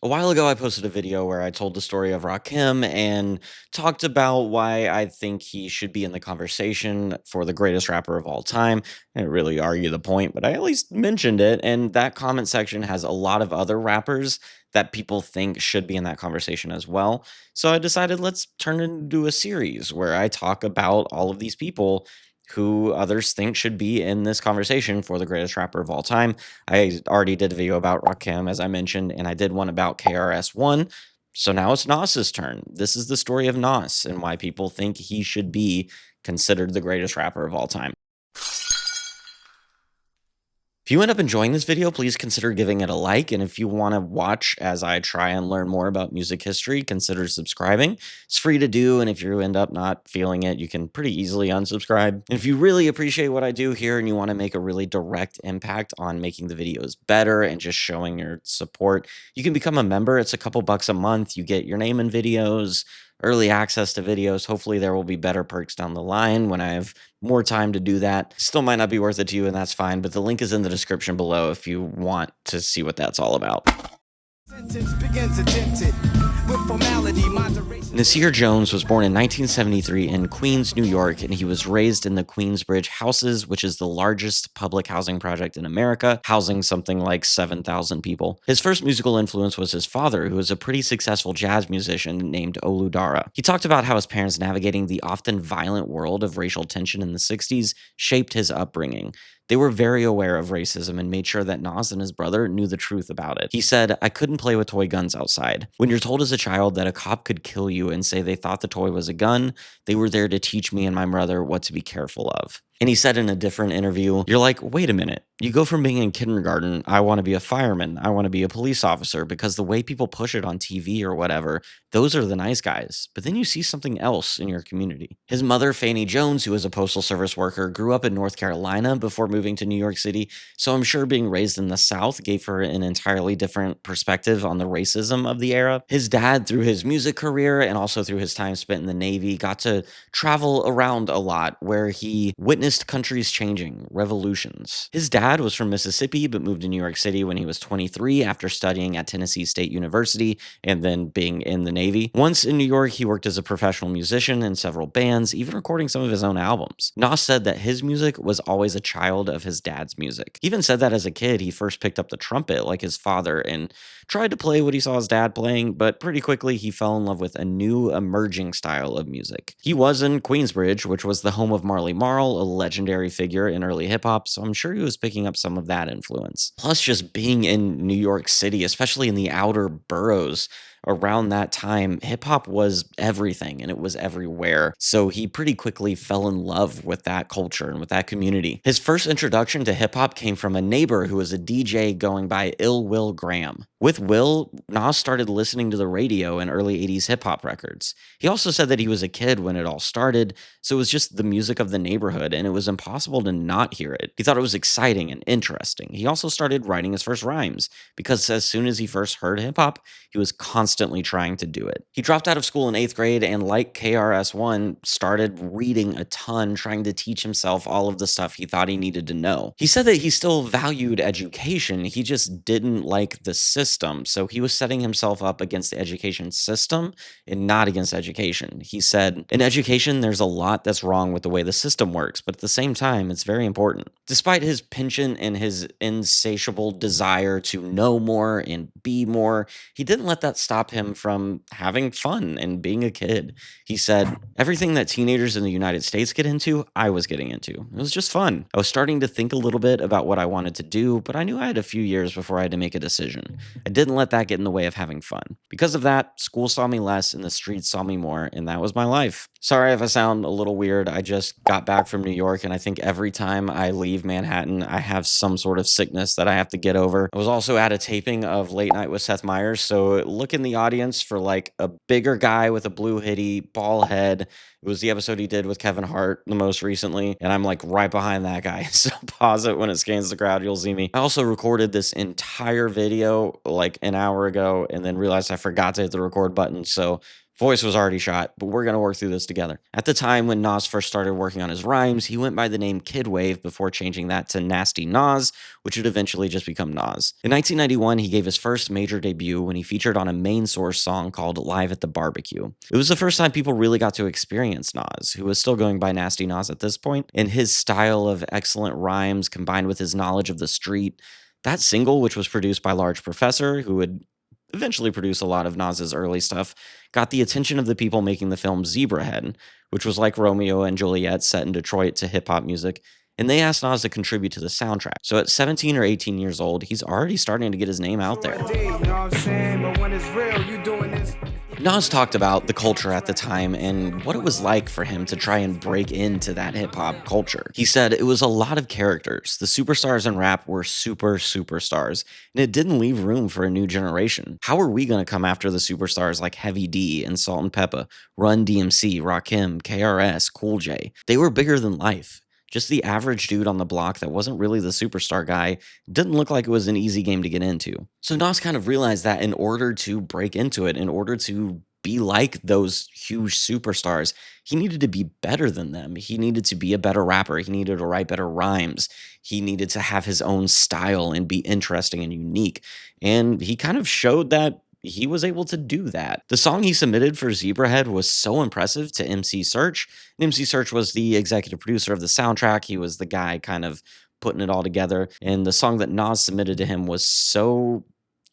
A while ago, I posted a video where I told the story of Rakim and talked about why I think he should be in the conversation for the greatest rapper of all time. I didn't really argue the point, but I at least mentioned it. And that comment section has a lot of other rappers that people think should be in that conversation as well. So I decided let's turn it into a series where I talk about all of these people who others think should be in this conversation for the greatest rapper of all time. I already did a video about Rakim, as I mentioned, and I did one about KRS-One. So now it's Nas's turn. This is the story of Nas and why people think he should be considered the greatest rapper of all time. If you end up enjoying this video, please consider giving it a like. And if you want to watch as I try and learn more about music history, consider subscribing. It's free to do. And if you end up not feeling it, you can pretty easily unsubscribe. And if you really appreciate what I do here and you want to make a really direct impact on making the videos better and just showing your support, you can become a member. It's a couple bucks a month. You get your name in videos, early access to videos. Hopefully there will be better perks down the line when I have more time to do that. Still might not be worth it to you, and that's fine, but the link is in the description below if you want to see what that's all about. Nasir Jones was born in 1973 in Queens, New York, and he was raised in the Queensbridge Houses, which is the largest public housing project in America, housing something like 7,000 people. His first musical influence was his father, who was a pretty successful jazz musician named Oludara. He talked about how his parents navigating the often violent world of racial tension in the 60s shaped his upbringing. They were very aware of racism and made sure that Nas and his brother knew the truth about it. He said, "I couldn't play with toy guns outside. When you're told as a child that a cop could kill you and say they thought the toy was a gun, they were there to teach me and my brother what to be careful of." And he said in a different interview, you're like, wait a minute. You go from being in kindergarten, I want to be a fireman, I want to be a police officer, because the way people push it on TV or whatever, those are the nice guys. But then you see something else in your community. His mother, Fannie Jones, who was a postal service worker, grew up in North Carolina before moving to New York City. So I'm sure being raised in the South gave her an entirely different perspective on the racism of the era. His dad, through his music career and also through his time spent in the Navy, got to travel around a lot where he witnessed countries changing, revolutions. His dad was from Mississippi but moved to New York City when he was 23 after studying at Tennessee State University and then being in the Navy. Once in New York, he worked as a professional musician in several bands, even recording some of his own albums. Nas said that his music was always a child of his dad's music. He even said that as a kid, he first picked up the trumpet like his father and tried to play what he saw his dad playing, but pretty quickly he fell in love with a new emerging style of music. He was in Queensbridge, which was the home of Marley Marl, a legendary figure in early hip hop, so I'm sure he was picking up some of that influence. Plus, just being in New York City, especially in the outer boroughs, around that time, hip hop was everything and it was everywhere. So he pretty quickly fell in love with that culture and with that community. His first introduction to hip hop came from a neighbor who was a DJ going by Ill Will Graham. With Will, Nas started listening to the radio and early 80s hip hop records. He also said that he was a kid when it all started, so it was just the music of the neighborhood and it was impossible to not hear it. He thought it was exciting and interesting. He also started writing his first rhymes because as soon as he first heard hip hop, he was constantly trying to do it. He dropped out of school in 8th grade and, like KRS-One, started reading a ton, trying to teach himself all of the stuff he thought he needed to know. He said that he still valued education, he just didn't like the system, so he was setting himself up against the education system and not against education. He said, in education, there's a lot that's wrong with the way the system works, but at the same time, it's very important. Despite his penchant and his insatiable desire to know more and be more, he didn't let that stop him from having fun and being a kid. He said, everything that teenagers in the United States get into, I was getting into. It was just fun. I was starting to think a little bit about what I wanted to do, but I knew I had a few years before I had to make a decision. I didn't let that get in the way of having fun. Because of that, school saw me less and the streets saw me more, and that was my life. Sorry if I sound a little weird. I just got back from New York, and I think every time I leave Manhattan, I have some sort of sickness that I have to get over. I was also at a taping of Late Night with Seth Meyers, so look in the audience for like a bigger guy with a blue hoodie, bald head, It was the episode he did with Kevin Hart the most recently, and I'm like right behind that guy. So pause it when it scans the crowd, you'll see me. I also recorded this entire video like an hour ago and then realized I forgot to hit the record button. So voice was already shot, but we're going to work through this together. At the time when Nas first started working on his rhymes, he went by the name Kid Wave before changing that to Nasty Nas, which would eventually just become Nas. In 1991, he gave his first major debut when he featured on a main source song called Live at the Barbecue. It was the first time people really got to experience Nas, who was still going by Nasty Nas at this point, and his style of excellent rhymes combined with his knowledge of the street. That single, which was produced by Large Professor, who would eventually produce a lot of Nas's early stuff, got the attention of the people making the film Zebrahead, which was like Romeo and Juliet set in Detroit to hip hop music, and they asked Nas to contribute to the soundtrack. So at 17 or 18 years old, he's already starting to get his name out there. Nas talked about the culture at the time and what it was like for him to try and break into that hip hop culture. He said it was a lot of characters. The superstars in rap were superstars, and it didn't leave room for a new generation. How are we going to come after the superstars like Heavy D and Salt and Peppa, Run DMC, Rakim, KRS, Cool J? They were bigger than life. Just the average dude on the block that wasn't really the superstar guy didn't look like it was an easy game to get into. So Nas kind of realized that in order to break into it, in order to be like those huge superstars, he needed to be better than them. He needed to be a better rapper. He needed to write better rhymes. He needed to have his own style and be interesting and unique. And he kind of showed that he was able to do that. The song he submitted for Zebrahead was so impressive to MC Serch. And MC Serch was the executive producer of the soundtrack. He was the guy kind of putting it all together. And the song that Nas submitted to him was so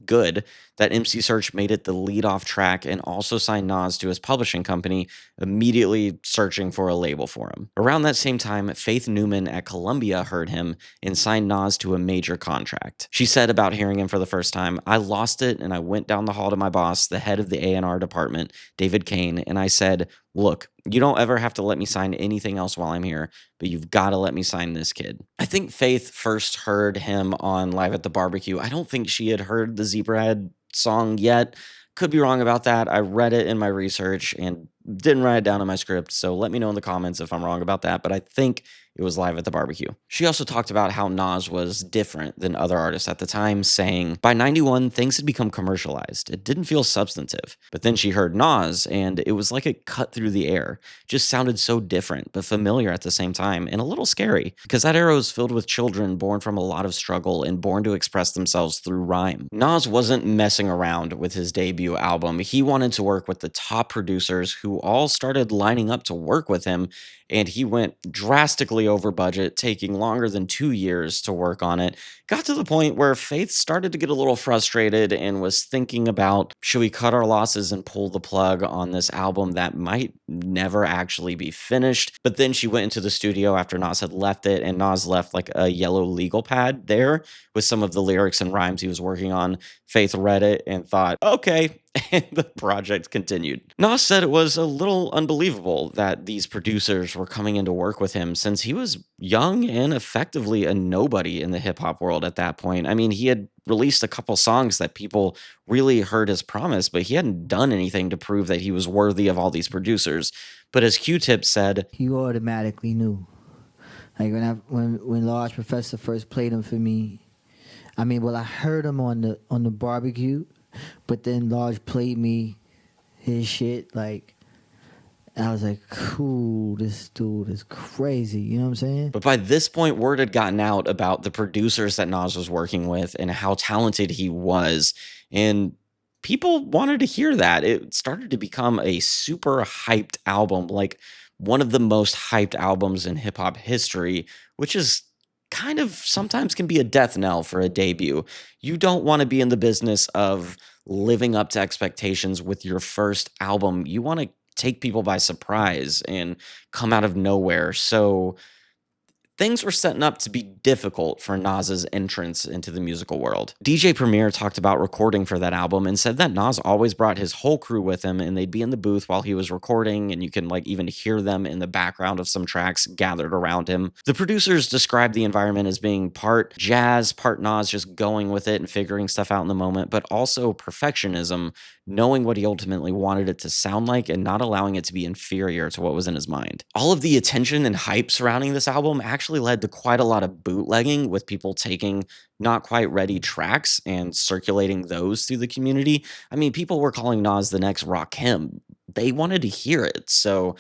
good that MC Serch made it the lead-off track and also signed Nas to his publishing company, immediately searching for a label for him. Around that same time, Faith Newman at Columbia heard him and signed Nas to a major contract. She said about hearing him for the first time, "I lost it and I went down the hall to my boss, the head of the A&R department, David Kane, and I said, 'Look, you don't ever have to let me sign anything else while I'm here, but you've got to let me sign this kid.'" I think Faith first heard him on Live at the Barbecue. I don't think she had heard the Zebrahead song yet. Could be wrong about that. I read it in my research and didn't write it down in my script, so let me know in the comments if I'm wrong about that, but I think it was Live at the Barbecue. She also talked about how Nas was different than other artists at the time, saying, "By 91, things had become commercialized. It didn't feel substantive." But then she heard Nas, and it was like it cut through the air. Just sounded so different, but familiar at the same time, and a little scary, because that era was filled with children born from a lot of struggle and born to express themselves through rhyme. Nas wasn't messing around with his debut album. He wanted to work with the top producers who all started lining up to work with him, and he went drastically over budget, taking longer than 2 years to work on it. Got to the point where Faith started to get a little frustrated and was thinking about, should we cut our losses and pull the plug on this album that might never actually be finished? But then she went into the studio after Nas had left it, and Nas left like a yellow legal pad there with some of the lyrics and rhymes he was working on. Faith read it and thought, okay, and the project continued. Nas said it was a little unbelievable that these producers were coming in to work with him since he was young and effectively a nobody in the hip hop world at that point. I mean, he had released a couple songs that people really heard his promise, but he hadn't done anything to prove that he was worthy of all these producers. But as Q-Tip said, "You automatically knew. Like when Large Professor first played him for me, I mean, well, I heard him on the barbecue, but then Large played me his shit, like, I was like, cool, this dude is crazy, you know what I'm saying?" But by this point, word had gotten out about the producers that Nas was working with and how talented he was. And people wanted to hear that. It started to become a super hyped album, like one of the most hyped albums in hip hop history, which is kind of sometimes can be a death knell for a debut. You don't want to be in the business of living up to expectations with your first album. You want to take people by surprise and come out of nowhere. So things were setting up to be difficult for Nas's entrance into the musical world. DJ Premier talked about recording for that album and said that Nas always brought his whole crew with him, and they'd be in the booth while he was recording, and you can like even hear them in the background of some tracks gathered around him. The producers described the environment as being part jazz, part Nas just going with it and figuring stuff out in the moment, but also perfectionism, knowing what he ultimately wanted it to sound like and not allowing it to be inferior to what was in his mind. All of the attention and hype surrounding this album actually led to quite a lot of bootlegging, with people taking not quite ready tracks and circulating those through the community. I mean, people were calling Nas the next Rakim. They wanted to hear it. So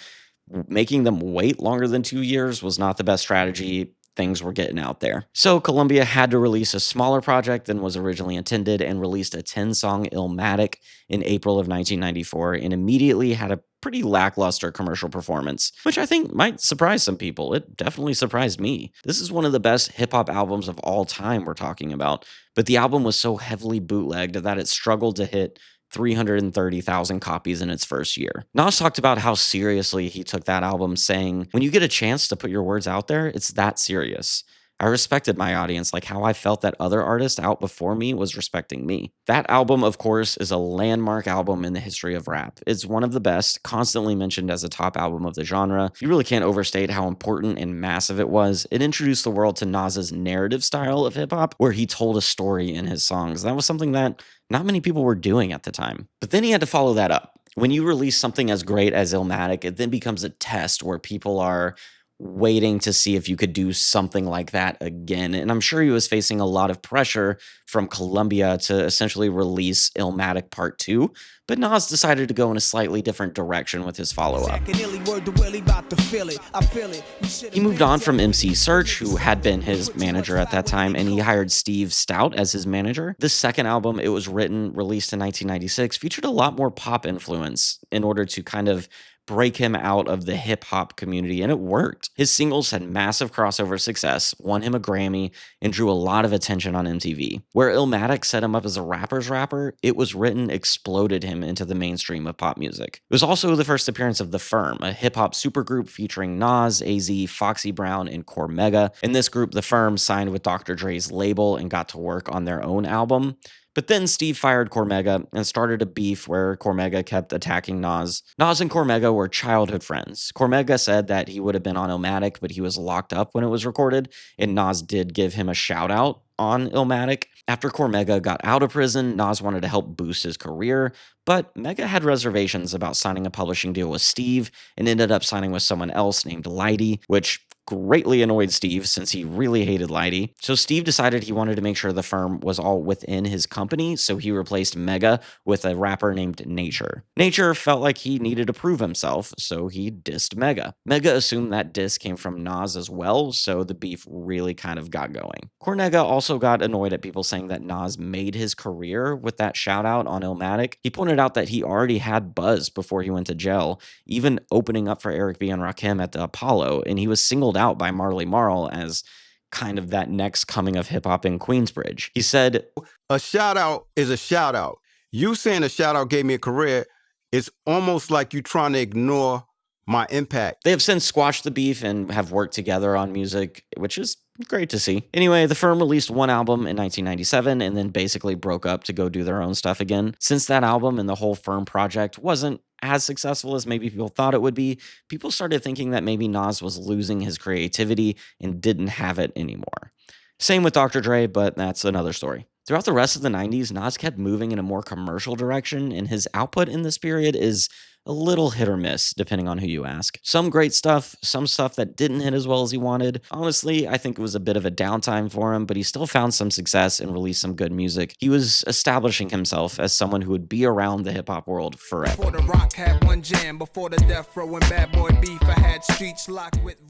making them wait longer than 2 years was not the best strategy. Things were getting out there. So Columbia had to release a smaller project than was originally intended and released a 10-song Illmatic in April of 1994 and immediately had a pretty lackluster commercial performance, which I think might surprise some people. It definitely surprised me. This is one of the best hip-hop albums of all time we're talking about, but the album was so heavily bootlegged that it struggled to hit 330,000 copies in its first year. Nas talked about how seriously he took that album, saying, "When you get a chance to put your words out there, it's that serious. I respected my audience like how I felt that other artist out before me was respecting me." That album, of course, is a landmark album in the history of rap. It's one of the best, constantly mentioned as a top album of the genre. You really can't overstate how important and massive it was. It introduced the world to Nas's narrative style of hip hop, where he told a story in his songs. That was something that not many people were doing at the time. But then he had to follow that up. When you release something as great as Illmatic, it then becomes a test where people are waiting to see if you could do something like that again. And I'm sure he was facing a lot of pressure from Columbia to essentially release Illmatic Part 2, but Nas decided to go in a slightly different direction with his follow-up. He moved on from MC Search, who had been his manager at that time, and he hired Steve Stout as his manager. This second album, it was written, released in 1996, featured a lot more pop influence in order to kind of break him out of the hip hop community, and it worked. His singles had massive crossover success, won him a Grammy, and drew a lot of attention on MTV. Where Illmatic set him up as a rapper's rapper, It Was Written exploded him into the mainstream of pop music. It was also the first appearance of The Firm, a hip hop supergroup featuring Nas, AZ, Foxy Brown, and Cormega. In this group, The Firm signed with Dr. Dre's label and got to work on their own album. But then Steve fired Cormega and started a beef where Cormega kept attacking Nas. Nas and Cormega were childhood friends. Cormega said that he would have been on Illmatic, but he was locked up when it was recorded, and Nas did give him a shout out on Illmatic. After Cormega got out of prison, Nas wanted to help boost his career, but Mega had reservations about signing a publishing deal with Steve and ended up signing with someone else named Lighty, which greatly annoyed Steve since he really hated Lighty. So Steve decided he wanted to make sure The Firm was all within his company, so he replaced Mega with a rapper named Nature. Nature felt like he needed to prove himself, so he dissed Mega. Mega assumed that diss came from Nas as well, so the beef really kind of got going. Cormega also got annoyed at people saying that Nas made his career with that shout out on Illmatic. He pointed out that he already had buzz before he went to jail, even opening up for Eric B. and Rakim at the Apollo, and he was singled out by Marley Marl as kind of that next coming of hip hop in Queensbridge. He said, "A shout out is a shout out. You saying a shout out gave me a career, it's almost like you trying to ignore my impact." They have since squashed the beef and have worked together on music, which is great to see. Anyway, The Firm released one album in 1997 and then basically broke up to go do their own stuff again. Since that album and the whole Firm project wasn't as successful as maybe people thought it would be, people started thinking that maybe Nas was losing his creativity and didn't have it anymore. Same with Dr. Dre, but that's another story. Throughout the rest of the 90s, Nas kept moving in a more commercial direction, and his output in this period is a little hit or miss, depending on who you ask. Some great stuff, some stuff that didn't hit as well as he wanted. Honestly, I think it was a bit of a downtime for him, but he still found some success and released some good music. He was establishing himself as someone who would be around the hip-hop world forever.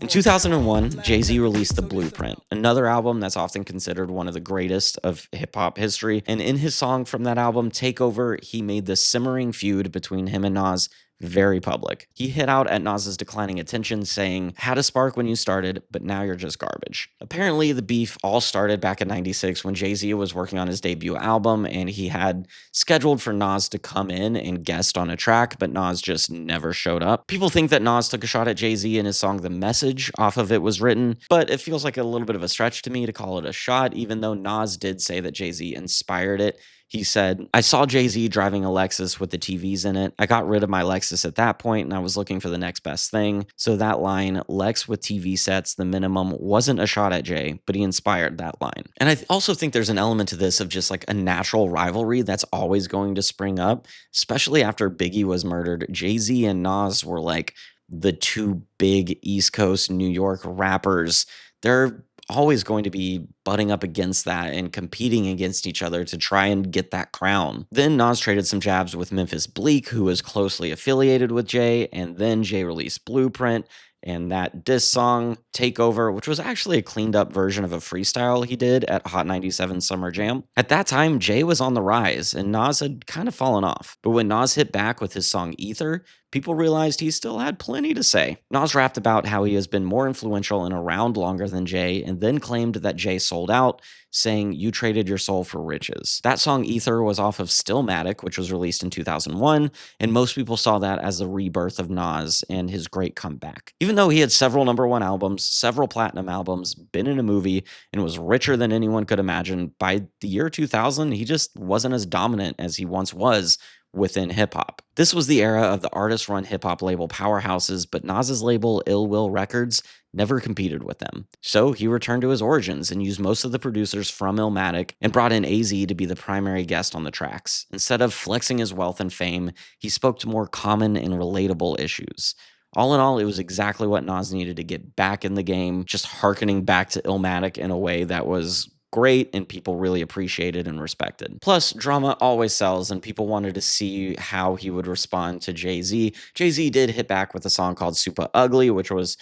In 2001, Jay-Z released The Blueprint, another album that's often considered one of the greatest of hip-hop history, and in his song from that album, Takeover, he made the simmering feud between him and Nas very public. He hit out at Nas's declining attention, saying, "Had a spark when you started, but now you're just garbage." Apparently, the beef all started back in 96 when Jay-Z was working on his debut album, and he had scheduled for Nas to come in and guest on a track, but Nas just never showed up. People think that Nas took a shot at Jay-Z and his song The Message off of it was written, but it feels like a little bit of a stretch to me to call it a shot, even though Nas did say that Jay-Z inspired it. He said, "I saw Jay-Z driving a Lexus with the TVs in it. I got rid of my Lexus at that point and I was looking for the next best thing. So that line, Lex with TV sets, the minimum, wasn't a shot at Jay, but he inspired that line." And I also think there's an element to this of just like a natural rivalry that's always going to spring up, especially after Biggie was murdered. Jay-Z and Nas were like the two big East Coast New York rappers. They're always going to be butting up against that and competing against each other to try and get that crown. Then Nas traded some jabs with Memphis Bleak, who was closely affiliated with Jay, and then Jay released Blueprint and that diss song Takeover, which was actually a cleaned up version of a freestyle he did at Hot 97 Summer Jam. At that time, Jay was on the rise and Nas had kind of fallen off. But when Nas hit back with his song Ether, people realized he still had plenty to say. Nas rapped about how he has been more influential and around longer than Jay, and then claimed that Jay sold out, saying, "You traded your soul for riches." That song Ether was off of Stillmatic, which was released in 2001, and most people saw that as the rebirth of Nas and his great comeback. Even though he had several #1 albums, several platinum albums, been in a movie, and was richer than anyone could imagine, by the year 2000, he just wasn't as dominant as he once was within hip hop. This was the era of the artist run hip hop label powerhouses, but Nas's label Ill Will Records never competed with them. So he returned to his origins and used most of the producers from Illmatic and brought in AZ to be the primary guest on the tracks. Instead of flexing his wealth and fame, he spoke to more common and relatable issues. All in all, it was exactly what Nas needed to get back in the game, just hearkening back to Illmatic in a way that was great and people really appreciated and respected. Plus, drama always sells, and people wanted to see how he would respond to Jay-Z. Jay-Z did hit back with a song called Super Ugly, which was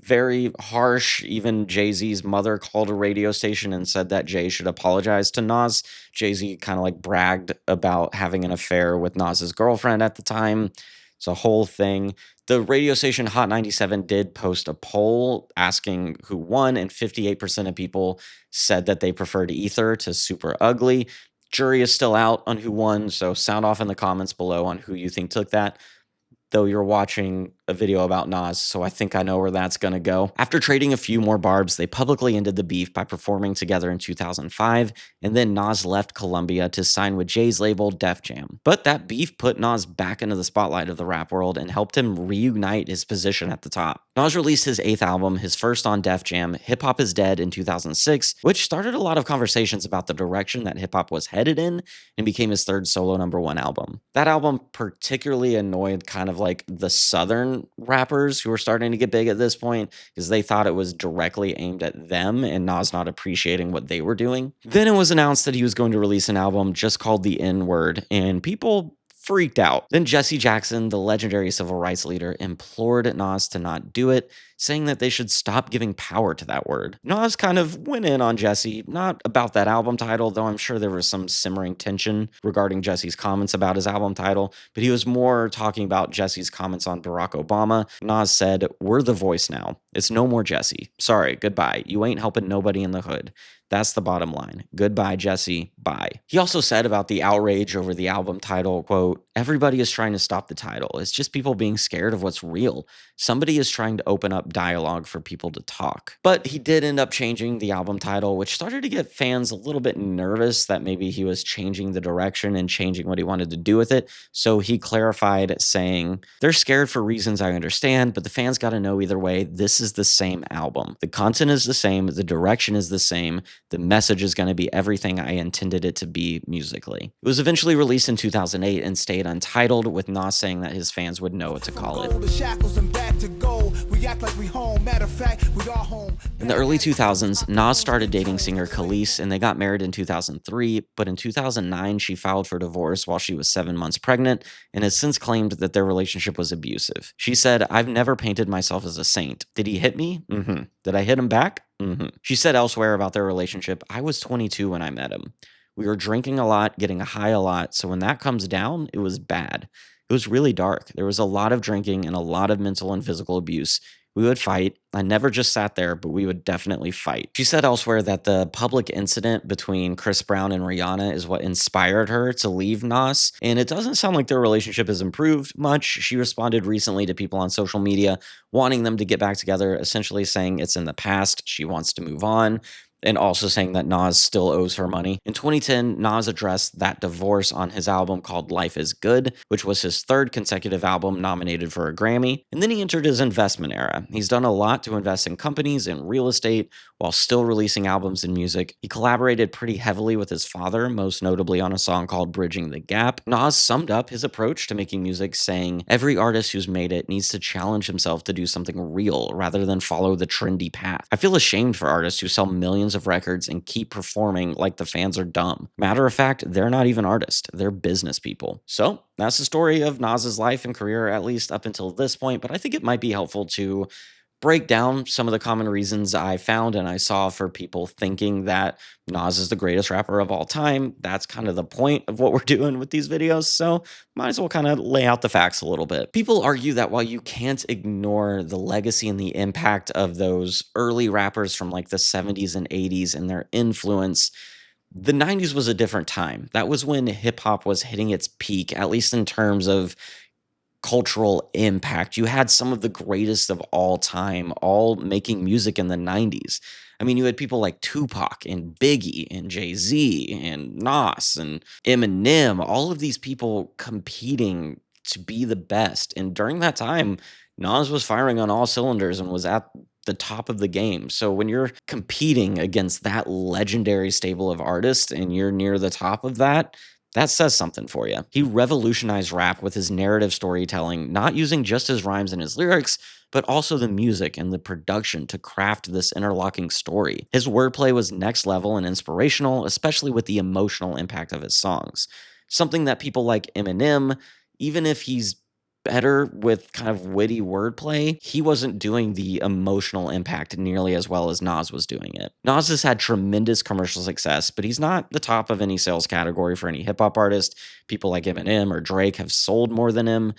very harsh. Even Jay-Z's mother called a radio station and said that Jay should apologize to Nas. Jay-Z kind of like bragged about having an affair with Nas's girlfriend at the time. It's a whole thing. The radio station Hot 97 did post a poll asking who won, and 58% of people said that they preferred Ether to Super Ugly. Jury is still out on who won, so sound off in the comments below on who you think took that. Though you're watching a video about Nas, so I think I know where that's gonna go. After trading a few more barbs, they publicly ended the beef by performing together in 2005, and then Nas left Columbia to sign with Jay's label Def Jam. But that beef put Nas back into the spotlight of the rap world and helped him reunite his position at the top. Nas released his 8th album, his first on Def Jam, Hip Hop Is Dead, in 2006, which started a lot of conversations about the direction that hip hop was headed in and became his 3rd solo #1 album. That album particularly annoyed kind of like the Southern rappers who were starting to get big at this point because they thought it was directly aimed at them and Nas not appreciating what they were doing. Then it was announced that he was going to release an album just called The N-Word, and people freaked out. Then Jesse Jackson, the legendary civil rights leader, implored Nas to not do it, saying that they should stop giving power to that word. Nas kind of went in on Jesse, not about that album title, though I'm sure there was some simmering tension regarding Jesse's comments about his album title, but he was more talking about Jesse's comments on Barack Obama. Nas said, "We're the voice now. It's no more Jesse. Sorry, goodbye. You ain't helping nobody in the hood. That's the bottom line. Goodbye, Jesse. Bye." He also said about the outrage over the album title, quote, "Everybody is trying to stop the title. It's just people being scared of what's real. Somebody is trying to open up dialogue for people to talk." But he did end up changing the album title, which started to get fans a little bit nervous that maybe he was changing the direction and changing what he wanted to do with it. So he clarified, saying, "They're scared for reasons I understand, but the fans got to know either way, this is the same album. The content is the same, the direction is the same, the message is going to be everything I intended it to be musically." It was eventually released in 2008 and stayed untitled, with Nas saying that his fans would know what to call it. In the early 2000s, Nas started dating singer Khalees, and they got married in 2003, but in 2009, she filed for divorce while she was 7 months pregnant, and has since claimed that their relationship was abusive. She said, "I've never painted myself as a saint. Did he hit me? Mm-hmm. Did I hit him back? Mm-hmm." She said elsewhere about their relationship, "I was 22 when I met him. We were drinking a lot, getting high a lot. So when that comes down, it was bad. It was really dark. There was a lot of drinking and a lot of mental and physical abuse. We would fight. I never just sat there, but we would definitely fight. She said elsewhere that the public incident between Chris Brown and Rihanna is what inspired her to leave Nas, and it doesn't sound like their relationship has improved much. She responded recently to people on social media wanting them to get back together, essentially saying it's in the past, she wants to move on, and also saying that Nas still owes her money. In 2010, Nas addressed that divorce on his album called Life is Good, which was his third consecutive album nominated for a Grammy. And then he entered his investment era. He's done a lot to invest in companies and real estate while still releasing albums and music. He collaborated pretty heavily with his father, most notably on a song called Bridging the Gap. Nas summed up his approach to making music saying, "Every artist who's made it needs to challenge himself to do something real rather than follow the trendy path. I feel ashamed for artists who sell millions of records and keep performing like the fans are dumb. Matter of fact, they're not even artists, they're business people." So that's the story of Nas's life and career, at least up until this point, but I think it might be helpful to break down some of the common reasons I found and I saw for people thinking that Nas is the greatest rapper of all time. That's kind of the point of what we're doing with these videos, so might as well kind of lay out the facts a little bit. People argue that while you can't ignore the legacy and the impact of those early rappers from like the 70s and 80s and their influence, the 90s was a different time. That was when hip hop was hitting its peak, at least in terms of cultural impact. You had some of the greatest of all time all making music in the 90s. I mean, you had people like Tupac and Biggie and Jay-Z and Nas and Eminem, all of these people competing to be the best. And during that time, Nas was firing on all cylinders and was at the top of the game. So when you're competing against that legendary stable of artists and you're near the top of that, that says something for you. He revolutionized rap with his narrative storytelling, not using just his rhymes and his lyrics, but also the music and the production to craft this interlocking story. His wordplay was next level and inspirational, especially with the emotional impact of his songs. Something that people like Eminem, even if he's better with kind of witty wordplay, he wasn't doing the emotional impact nearly as well as Nas was doing it. Nas has had tremendous commercial success, but he's not the top of any sales category for any hip hop artist. People like Eminem or Drake have sold more than him.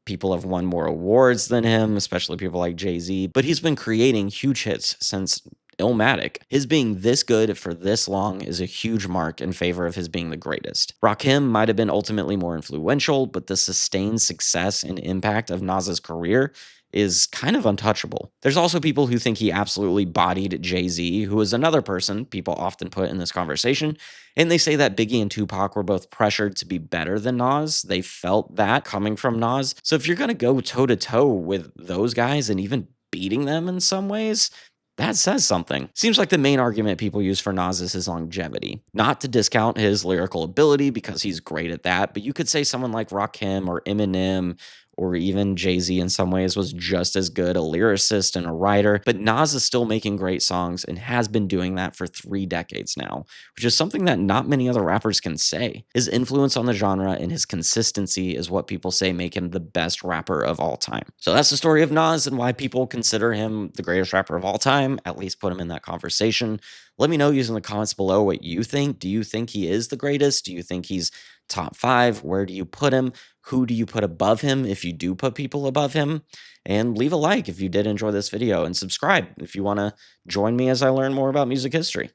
People have won more awards than him, especially people like Jay-Z, but he's been creating huge hits since Illmatic. His being this good for this long is a huge mark in favor of his being the greatest. Rakim might have been ultimately more influential, but the sustained success and impact of Nas's career is kind of untouchable. There's also people who think he absolutely bodied Jay-Z, who is another person people often put in this conversation, and they say that Biggie and Tupac were both pressured to be better than Nas. They felt that coming from Nas. So if you're going to go toe-to-toe with those guys and even beating them in some ways, that says something. Seems like the main argument people use for Nas is his longevity. Not to discount his lyrical ability because he's great at that, but you could say someone like Rakim or Eminem or even Jay-Z in some ways was just as good a lyricist and a writer, but Nas is still making great songs and has been doing that for 3 decades now, which is something that not many other rappers can say. His influence on the genre and his consistency is what people say make him the best rapper of all time. So that's the story of Nas and why people consider him the greatest rapper of all time, at least put him in that conversation. Let me know using the comments below what you think. Do you think he is the greatest? Do you think he's top 5? Where do you put him? Who do you put above him if you do put people above him? And leave a like if you did enjoy this video and subscribe if you want to join me as I learn more about music history.